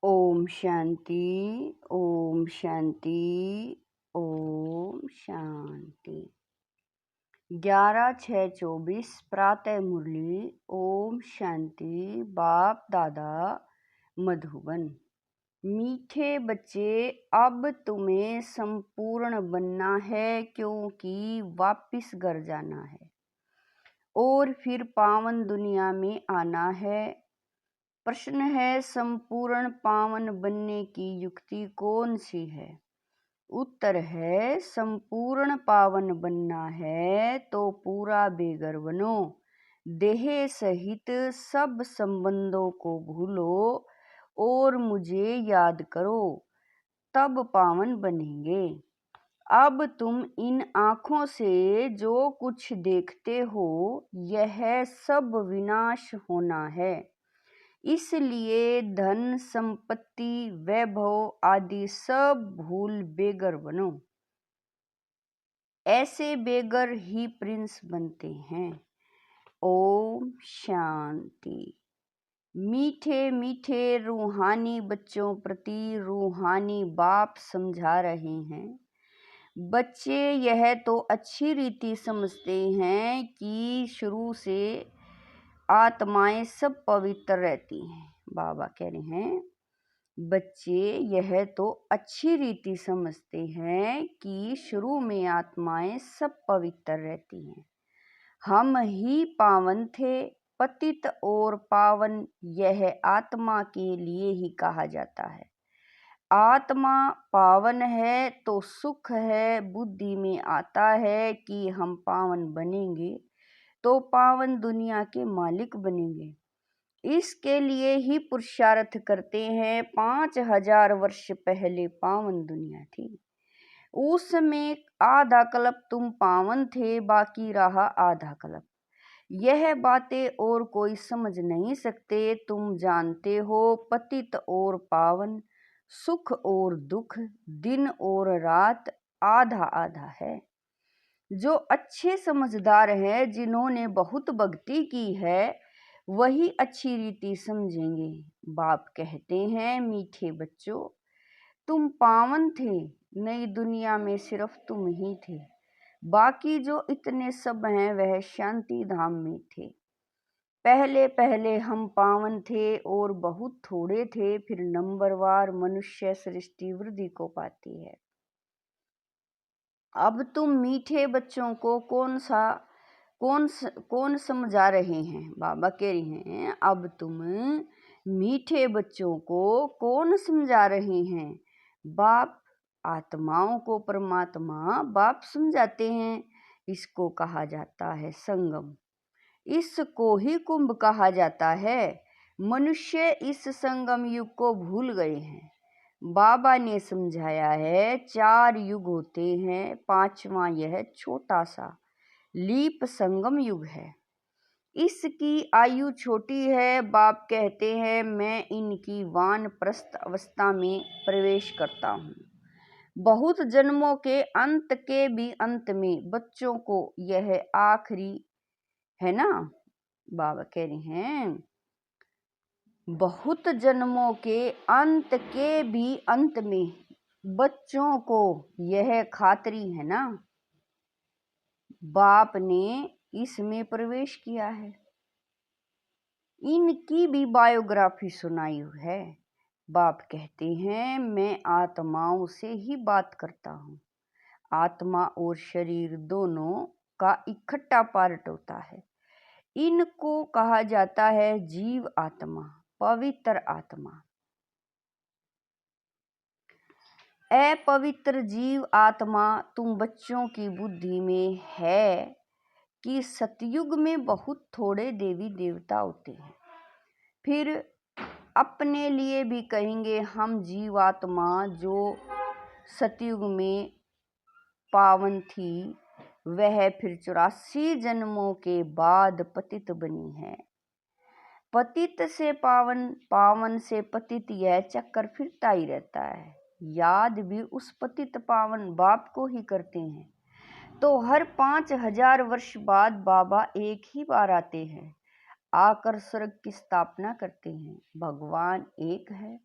ओम शांति, ओम शांति, ओम शांति। 11/6/24 प्रातः मुरली। ओम शांति। बाप दादा मधुबन। मीठे बच्चे, अब तुम्हें संपूर्ण बनना है, क्योंकि वापिस घर जाना है और फिर पावन दुनिया में आना है। प्रश्न है, संपूर्ण पावन बनने की युक्ति कौन सी है? उत्तर है, संपूर्ण पावन बनना है तो पूरा बेघर बनो, देह सहित सब संबंधों को भूलो और मुझे याद करो, तब पावन बनेंगे। अब तुम इन आँखों से जो कुछ देखते हो, यह सब विनाश होना है। इसलिए धन संपत्ति वैभव आदि सब भूल बेघर बनो। ऐसे बेघर ही प्रिंस बनते हैं। ओम शांति। मीठे मीठे रूहानी बच्चों प्रति रूहानी बाप समझा रहे हैं। बच्चे यह तो अच्छी रीति समझते हैं कि शुरू से आत्माएं सब पवित्र रहती हैं। बाबा कह रहे हैं, बच्चे यह तो अच्छी रीति समझते हैं कि शुरू में आत्माएं सब पवित्र रहती हैं। हम ही पावन थे। पतित और पावन यह आत्मा के लिए ही कहा जाता है। आत्मा पावन है तो सुख है, बुद्धि में आता है कि हम पावन बनेंगे तो पावन दुनिया के मालिक बनेंगे। इसके लिए ही पुरुषार्थ करते हैं। 5000 वर्ष पहले पावन दुनिया थी। उसमें आधा कल्प तुम पावन थे, बाकी रहा आधा कल्प। यह बातें और कोई समझ नहीं सकते। तुम जानते हो, पतित और पावन, सुख और दुख, दिन और रात आधा आधा है। जो अच्छे समझदार हैं, जिन्होंने बहुत भक्ति की है, वही अच्छी रीति समझेंगे। बाप कहते हैं, मीठे बच्चों, तुम पावन थे। नई दुनिया में सिर्फ तुम ही थे, बाकी जो इतने सब हैं वह शांति धाम में थे। पहले पहले हम पावन थे और बहुत थोड़े थे, फिर नंबरवार मनुष्य सृष्टि वृद्धि को पाती है। अब तुम मीठे बच्चों को कौन समझा रहे हैं? बाबा कह रहे हैं, अब तुम मीठे बच्चों को कौन समझा रहे हैं? बाप आत्माओं को परमात्मा बाप समझाते हैं। इसको कहा जाता है संगम। इसको ही कुंभ कहा जाता है। मनुष्य इस संगम युग को भूल गए हैं। बाबा ने समझाया है, 4 युग होते हैं, 5वां यह छोटा सा लीप संगम युग है। इसकी आयु छोटी है। बाप कहते हैं, मैं इनकी वानप्रस्थ अवस्था में प्रवेश करता हूँ। बहुत जन्मों के अंत के भी अंत में बच्चों को यह आखिरी है ना। बाबा कह रहे हैं, बहुत जन्मों के अंत के भी अंत में बच्चों को यह खातरी है ना। बाप ने इसमें प्रवेश किया है। इनकी भी बायोग्राफी सुनाई है। बाप कहते हैं, मैं आत्माओं से ही बात करता हूँ। आत्मा और शरीर दोनों का इकट्ठा पार्ट होता है। इनको कहा जाता है जीव आत्मा, पवित्र आत्मा। अपवित्र जीव आत्मा तुम बच्चों की बुद्धि में है कि सतयुग में बहुत थोड़े देवी देवता होते हैं। फिर अपने लिए भी कहेंगे, हम जीवात्मा जो सतयुग में पावन थी, वह फिर 84 जन्मों के बाद पतित बनी है। पतित से पावन, पावन से पतित, यह चक्कर फिरता ही रहता है। याद भी उस पतित पावन बाप को ही करते हैं। तो हर 5000 वर्ष बाद बाबा एक ही बार आते हैं, आकर स्वर्ग की स्थापना करते हैं। भगवान एक है,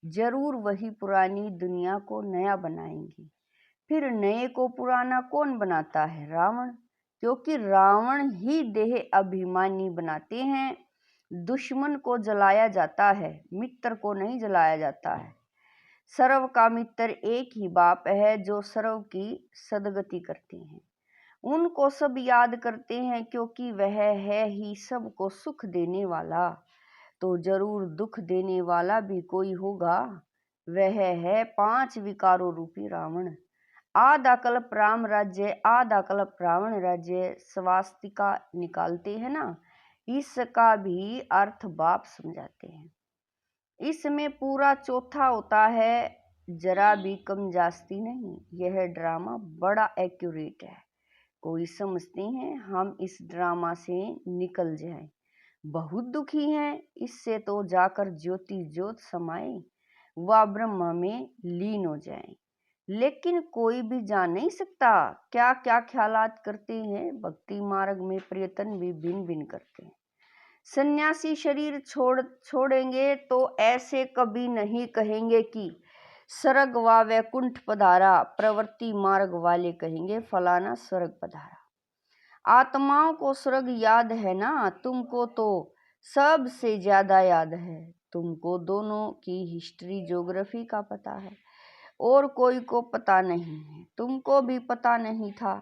जरूर वही पुरानी दुनिया को नया बनाएंगे। फिर नए को पुराना कौन बनाता है? रावण, क्योंकि रावण ही देह अभिमानी बनाते हैं। दुश्मन को जलाया जाता है, मित्र को नहीं जलाया जाता है। सर्व का मित्र एक ही बाप है जो सर्व की सदगति करते हैं। उनको सब याद करते हैं क्योंकि वह है ही सबको सुख देने वाला। तो जरूर दुख देने वाला भी कोई होगा, वह है 5 विकारों रूपी रावण। आधा कल्प राम राज्य, आधा कल्प रावण राज्य, स्वास्तिका निकालते हैं ना, इसका भी अर्थ बाप समझाते हैं। इसमें पूरा चौथा होता है, जरा भी कम जास्ती नहीं। यह ड्रामा बड़ा एक्यूरेट है। कोई समझते हैं हम इस ड्रामा से निकल जाएं, बहुत दुखी हैं, इससे तो जाकर ज्योति ज्योत समाए व ब्रह्म में लीन हो जाएं। लेकिन कोई भी जान नहीं सकता क्या क्या ख्यालात करते हैं। भक्ति मार्ग में प्रयत्न भी भिन्न भिन्न करते हैं। सन्यासी शरीर छोड़ेंगे तो ऐसे कभी नहीं कहेंगे कि स्वर्ग व वैकुंठ पधारा। प्रवृत्ति मार्ग वाले कहेंगे फलाना स्वर्ग पधारा। आत्माओं को स्वर्ग याद है ना, तुमको तो सबसे ज्यादा याद है। तुमको दोनों की हिस्ट्री ज्योग्राफी का पता है और कोई को पता नहीं है। तुमको भी पता नहीं था।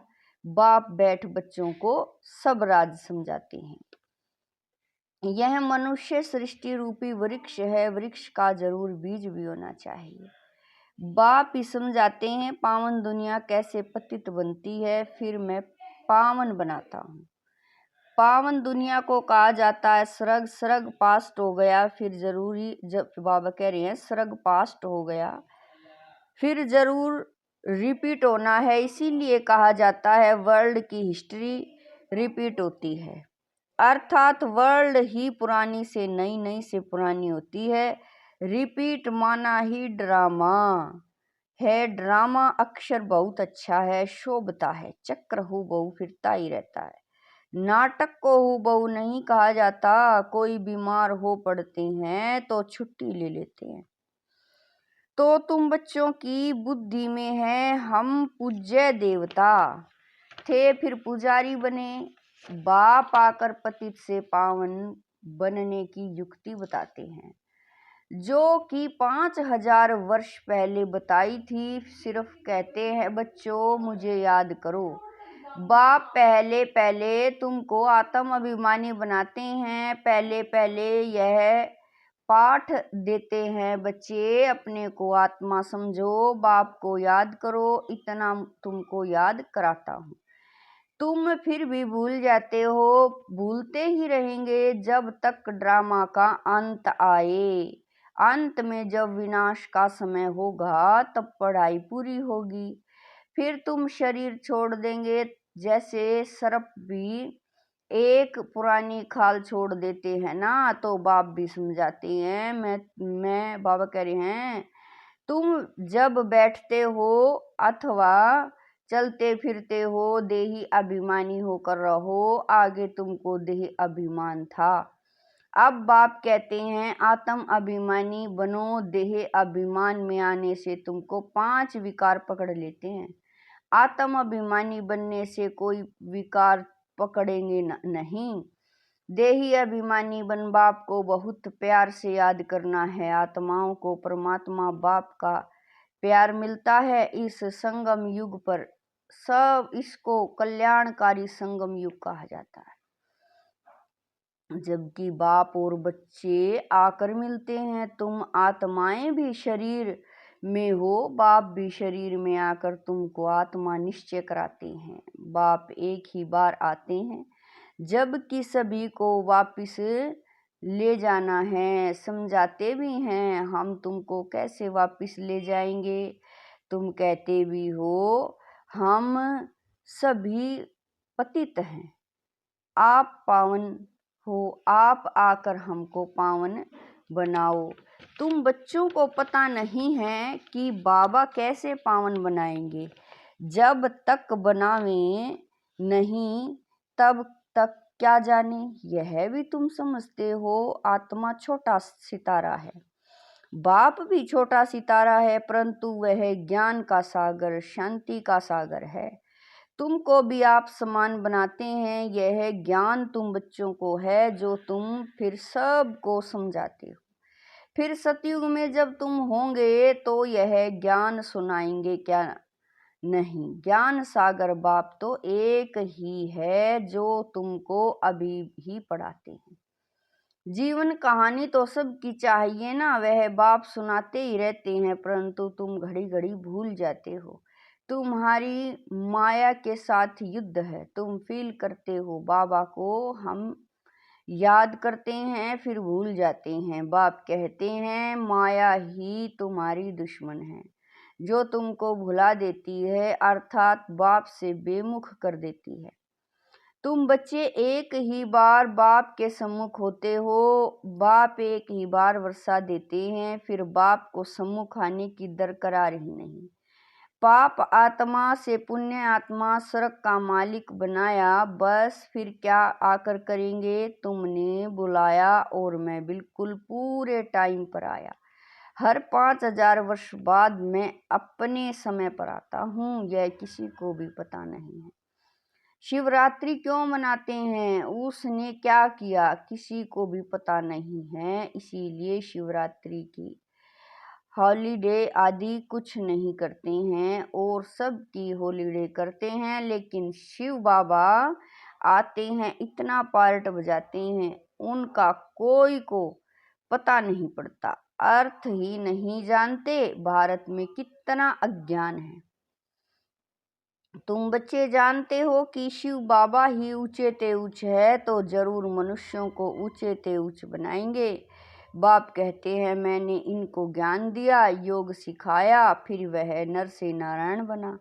बाप बैठ बच्चों को सब राज समझाते हैं। यह मनुष्य सृष्टि रूपी वृक्ष है, वृक्ष का जरूर बीज भी होना चाहिए। बाप ही समझाते हैं पावन दुनिया कैसे पतित बनती है, फिर मैं पावन बनाता हूँ। पावन दुनिया को कहा जाता है स्वर्ग। स्वर्ग पास्ट हो गया, फिर जरूरी, जब बाबा कह रहे हैं स्वर्ग पास्ट हो गया फिर जरूर रिपीट होना है, इसीलिए कहा जाता है वर्ल्ड की हिस्ट्री रिपीट होती है। अर्थात वर्ल्ड ही पुरानी से नई, नई से पुरानी होती है। रिपीट माना ही ड्रामा है। ड्रामा अक्षर बहुत अच्छा है, शोभता है। चक्र हूबहू फिरता ही रहता है। नाटक को हूबहू नहीं कहा जाता। कोई बीमार हो पड़ते हैं तो छुट्टी ले लेते हैं। तो तुम बच्चों की बुद्धि में है हम पूज्य देवता थे, फिर पुजारी बने। बाप आकर पतित से पावन बनने की युक्ति बताते हैं, जो कि 5000 वर्ष पहले बताई थी। सिर्फ कहते हैं बच्चों मुझे याद करो। बाप पहले पहले तुमको आत्म अभिमानी बनाते हैं। पहले पहले यह पाठ देते हैं, बच्चे अपने को आत्मा समझो, बाप को याद करो। इतना तुमको याद कराता हूँ। तुम फिर भी भूल जाते हो, भूलते ही रहेंगे जब तक ड्रामा का अंत आए। अंत में जब विनाश का समय होगा तब पढ़ाई पूरी होगी। फिर तुम शरीर छोड़ देंगे। जैसे सर्प भी एक पुरानी खाल छोड़ देते हैं ना, तो बाप भी समझाते हैं। मैं बाबा कह रहे हैं तुम जब बैठते हो अथवा चलते फिरते हो, देही अभिमानी होकर रहो। आगे तुमको देह अभिमान था, अब बाप कहते हैं आत्म अभिमानी बनो। देह अभिमान में आने से तुमको 5 विकार पकड़ लेते हैं। आत्म अभिमानी बनने से कोई विकार पकड़ेंगे नहीं। देही अभिमानी बन बाप को बहुत प्यार से याद करना है। आत्माओं को परमात्मा बाप का प्यार मिलता है इस संगम युग पर। सब इसको कल्याणकारी संगम युग कहा जाता है। जबकि बाप और बच्चे आकर मिलते हैं। तुम आत्माएं भी शरीर में हो, बाप भी शरीर में आकर तुमको आत्मा निश्चय कराते हैं। बाप एक ही बार आते हैं, जबकि सभी को वापिस ले जाना है। समझाते भी हैं हम तुमको कैसे वापिस ले जाएंगे। तुम कहते भी हो हम सभी पतित हैं, आप पावन हो, आप आकर हमको पावन बनाओ। तुम बच्चों को पता नहीं है कि बाबा कैसे पावन बनाएंगे। जब तक बनावे नहीं तब तक क्या जाने। यह भी तुम समझते हो आत्मा छोटा सितारा है, बाप भी छोटा सितारा है, परंतु वह ज्ञान का सागर, शांति का सागर है। तुमको भी आप समान बनाते हैं। यह ज्ञान तुम बच्चों को है जो तुम फिर सबको समझाते हो। फिर सतयुग में जब तुम होंगे तो यह ज्ञान सुनाएंगे क्या नहीं। ज्ञान सागर बाप तो एक ही है जो तुमको अभी भी पढ़ाते हैं। जीवन कहानी तो सबकी चाहिए ना, वह बाप सुनाते ही रहते हैं, परंतु तुम घड़ी घड़ी भूल जाते हो। तुम्हारी माया के साथ युद्ध है। तुम फील करते हो बाबा को, हम याद करते हैं फिर भूल जाते हैं। बाप कहते हैं माया ही तुम्हारी दुश्मन है जो तुमको भुला देती है, अर्थात बाप से बेमुख कर देती है। तुम बच्चे एक ही बार बाप के सम्मुख होते हो। बाप एक ही बार वर्षा देते हैं, फिर बाप को सम्मुख आने की दरकरार ही नहीं। पाप आत्मा से पुण्य आत्मा स्वर्ग का मालिक बनाया, बस फिर क्या आकर करेंगे। तुमने बुलाया और मैं बिल्कुल पूरे टाइम पर आया। हर 5000 वर्ष बाद मैं अपने समय पर आता हूँ, यह किसी को भी पता नहीं है। शिवरात्रि क्यों मनाते हैं, उसने क्या किया, किसी को भी पता नहीं है। इसीलिए शिवरात्रि की हॉलीडे आदि कुछ नहीं करते हैं और सबकी हॉलीडे करते हैं, लेकिन शिव बाबा आते हैं, इतना पार्ट बजाते हैं, उनका कोई को पता नहीं पड़ता, अर्थ ही नहीं जानते। भारत में कितना अज्ञान है। तुम बच्चे जानते हो कि शिव बाबा ही ऊंचे ते ऊंच है, तो जरूर मनुष्यों को ऊंचे ते ऊंच बनाएंगे। बाप कहते हैं मैंने इनको ज्ञान दिया, योग सिखाया, फिर वह नर से नारायण बना।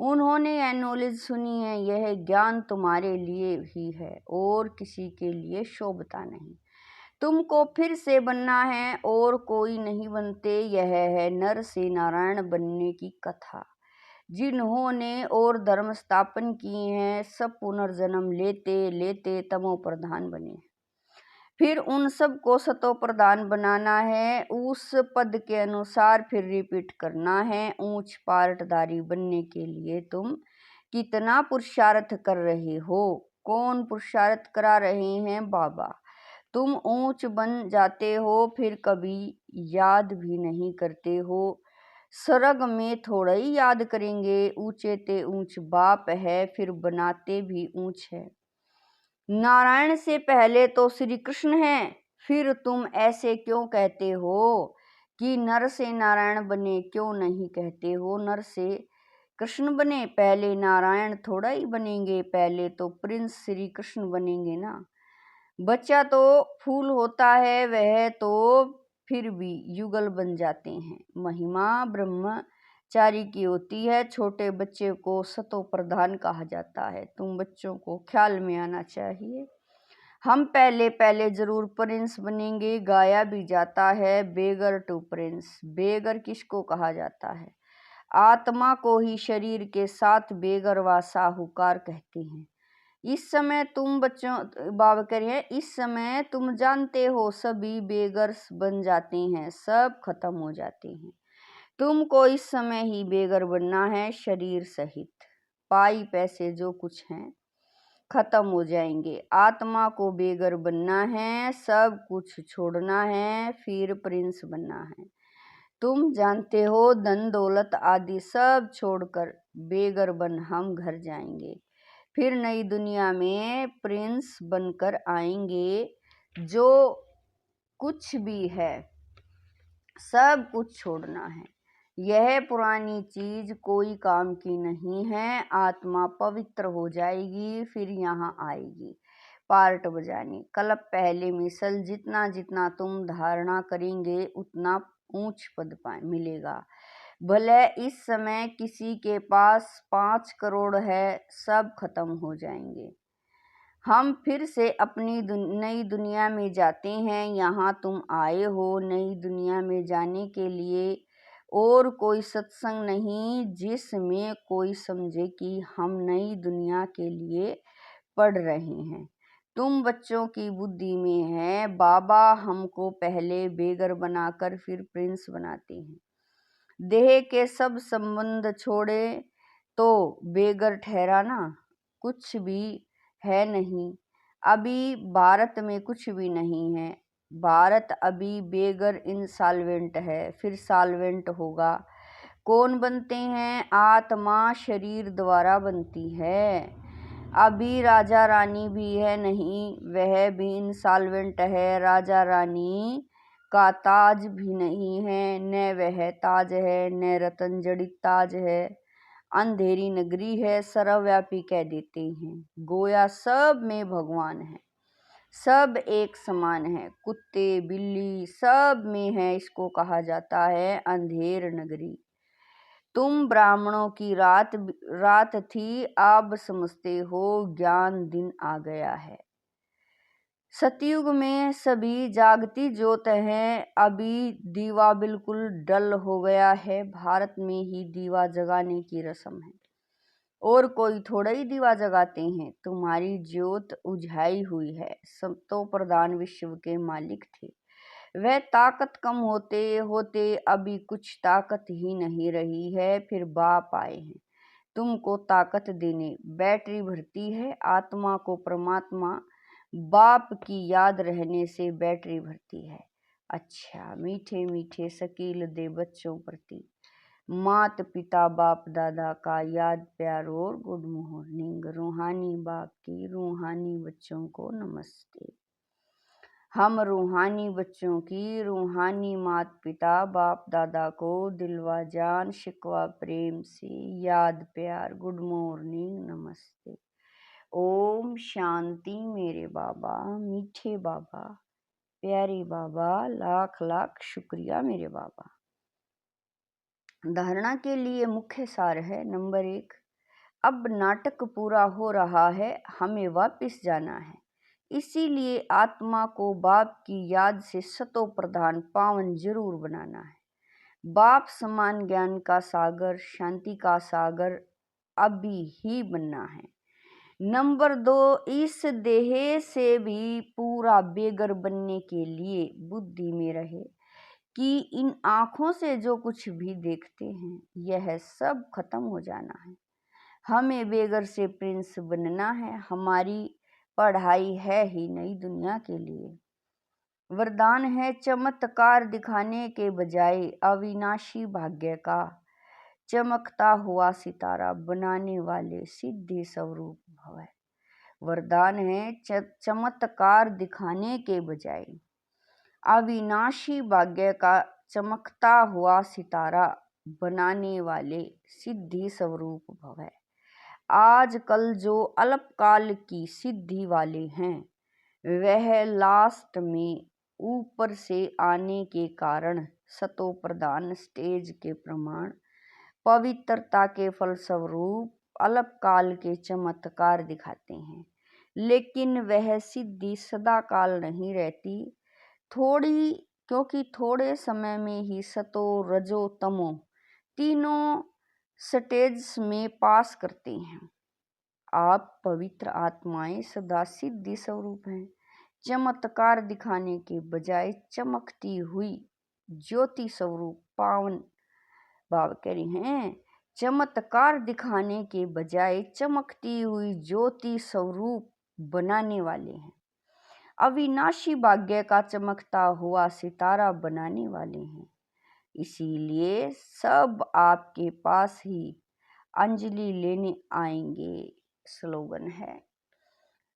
उन्होंने यह नॉलेज सुनी है। यह ज्ञान तुम्हारे लिए ही है और किसी के लिए शोभता नहीं। तुमको फिर से बनना है और कोई नहीं बनते। यह है नर से नारायण बनने की कथा। जिन्होंने और धर्म स्थापन किए हैं, सब पुनर्जन्म लेते लेते तमो प्रधान बने। फिर उन सब को सतो प्रधान बनाना है। उस पद के अनुसार फिर रिपीट करना है। ऊंच पार्टदारी बनने के लिए तुम कितना पुरुषार्थ कर रहे हो। कौन पुरुषार्थ करा रहे हैं? बाबा। तुम ऊंच बन जाते हो, फिर कभी याद भी नहीं करते हो। स्वर्ग में थोड़ा ही याद करेंगे। ऊंचे ते ऊंच बाप है, फिर बनाते भी ऊंच है। नारायण से पहले तो श्री कृष्ण हैं, फिर तुम ऐसे क्यों कहते हो कि नर से नारायण बने? क्यों नहीं कहते हो नर से कृष्ण बने? पहले नारायण थोड़ा ही बनेंगे, पहले तो प्रिंस श्री कृष्ण बनेंगे ना। बच्चा तो फूल होता है, वह तो फिर भी युगल बन जाते हैं। महिमा ब्रह्मचारी की होती है। छोटे बच्चे को सतो प्रधान कहा जाता है। तुम बच्चों को ख्याल में आना चाहिए, हम पहले पहले जरूर प्रिंस बनेंगे। गाया भी जाता है बेगर टू प्रिंस। बेगर किसको कहा जाता है? आत्मा को ही शरीर के साथ बेगर व साहूकार कहते हैं। इस समय तुम बच्चों, बाबा कह रहे हैं, इस समय तुम जानते हो सभी बेगर्स बन जाते हैं, सब खत्म हो जाते हैं। तुमको इस समय ही बेगर बनना है, शरीर सहित। पाई पैसे जो कुछ हैं खत्म हो जाएंगे। आत्मा को बेगर बनना है, सब कुछ छोड़ना है, फिर प्रिंस बनना है। तुम जानते हो धन दौलत आदि सब छोड़कर बेगर बन हम घर जाएंगे, फिर नई दुनिया में प्रिंस बनकर आएंगे। जो कुछ भी है सब कुछ छोड़ना है। यह पुरानी चीज कोई काम की नहीं है। आत्मा पवित्र हो जाएगी, फिर यहाँ आएगी पार्ट बजाने। कल्प पहले मिसल, जितना जितना तुम धारणा करेंगे उतना ऊंच पद मिलेगा। भले इस समय किसी के पास 5 करोड़ है, सब खत्म हो जाएंगे। हम फिर से अपनी नई दुनिया में जाते हैं। यहाँ तुम आए हो नई दुनिया में जाने के लिए, और कोई सत्संग नहीं जिसमें कोई समझे कि हम नई दुनिया के लिए पढ़ रहे हैं। तुम बच्चों की बुद्धि में है, बाबा हमको पहले बेगर बनाकर फिर प्रिंस बनाते हैं। देह के सब संबंध छोड़े तो बेगर ठहराना कुछ भी है नहीं। अभी भारत में कुछ भी नहीं है। भारत अभी बेगर इंसॉल्वेंट है, फिर सॉल्वेंट होगा। कौन बनते हैं? आत्मा शरीर द्वारा बनती है। अभी राजा रानी भी है नहीं, वह भी इंसॉल्वेंट है। राजा रानी का ताज भी नहीं है, न वह ताज है न रतन जड़ित ताज है। अंधेरी नगरी है, सर्वव्यापी कह देते हैं। गोया सब में भगवान है, सब एक समान है। कुत्ते बिल्ली सब में है, इसको कहा जाता है अंधेर नगरी। तुम ब्राह्मणों की रात थी, अब समझते हो ज्ञान दिन आ गया है। सतयुग में सभी जागती ज्योत है, अभी दीवा बिल्कुल डल हो गया है। भारत में ही दीवा जगाने की रस्म है, और कोई थोड़ा ही दीवा जगाते हैं। तुम्हारी ज्योत उझाई हुई है। सतो प्रधान विश्व के मालिक थे, वह ताकत कम होते होते अभी कुछ ताकत ही नहीं रही है। फिर बाप आए हैं तुमको ताकत देने। बैटरी भरती है आत्मा को परमात्मा, बाप की याद रहने से बैटरी भरती है। अच्छा मीठे मीठे शकील दे बच्चों प्रति, मात पिता बाप दादा का याद प्यार और गुड मॉर्निंग। रूहानी बाप की रूहानी बच्चों को नमस्ते। हम रूहानी बच्चों की रूहानी मात पिता बाप दादा को दिलवा जान शिकवा प्रेम से याद प्यार गुड मॉर्निंग नमस्ते। ओम शांति मेरे बाबा, मीठे बाबा, प्यारे बाबा, लाख लाख शुक्रिया मेरे बाबा। धारणा के लिए मुख्य सार है। नंबर 1, अब नाटक पूरा हो रहा है, हमें वापस जाना है। इसीलिए आत्मा को बाप की याद से सतो प्रधान पावन जरूर बनाना है। बाप समान ज्ञान का सागर, शांति का सागर अभी ही बनना है। नंबर 2, इस देह से भी पूरा बेगर बनने के लिए बुद्धि में रहे कि इन आँखों से जो कुछ भी देखते हैं यह सब खत्म हो जाना है। हमें बेगर से प्रिंस बनना है। हमारी पढ़ाई है ही नई दुनिया के लिए। वरदान है चमत्कार दिखाने के बजाय अविनाशी भाग्य का चमकता हुआ सितारा बनाने वाले सिद्धि स्वरूप भव। वरदान है चमत्कार दिखाने के बजाय अविनाशी भाग्य का चमकता हुआ सितारा बनाने वाले सिद्धि स्वरूप भव। आजकल जो अल्पकाल की सिद्धि वाले हैं वह लास्ट में ऊपर से आने के कारण सतो प्रधान स्टेज के प्रमाण पवित्रता के फलस्वरूप अल्पकाल के चमत्कार दिखाते हैं। लेकिन वह सिद्धि सदा काल नहीं रहती, क्योंकि थोड़े समय में ही सतो रजो तमो तीनों स्टेज में पास करते हैं। आप पवित्र आत्माएं सदा सिद्धि स्वरूप हैं। चमत्कार दिखाने के बजाय चमकती हुई ज्योति स्वरूप पावन बाबा कह रही हैं, चमत्कार दिखाने के बजाय चमकती हुई ज्योति स्वरूप बनाने वाले हैं। अविनाशी भाग्य का चमकता हुआ सितारा बनाने वाले हैं। इसीलिए सब आपके पास ही अंजलि लेने आएंगे। स्लोगन है,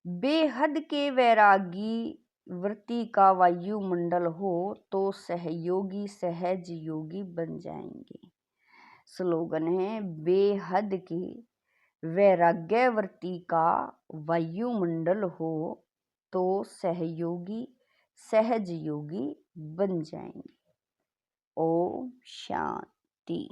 बेहद के वैरागी वृत्ति का वायुमंडल हो तो सहयोगी सहज योगी बन जाएंगे। स्लोगन है, बेहद के वैराग्य वृत्ति का वायुमंडल हो तो सहयोगी सहज योगी बन जाएंगे। ओम शांति।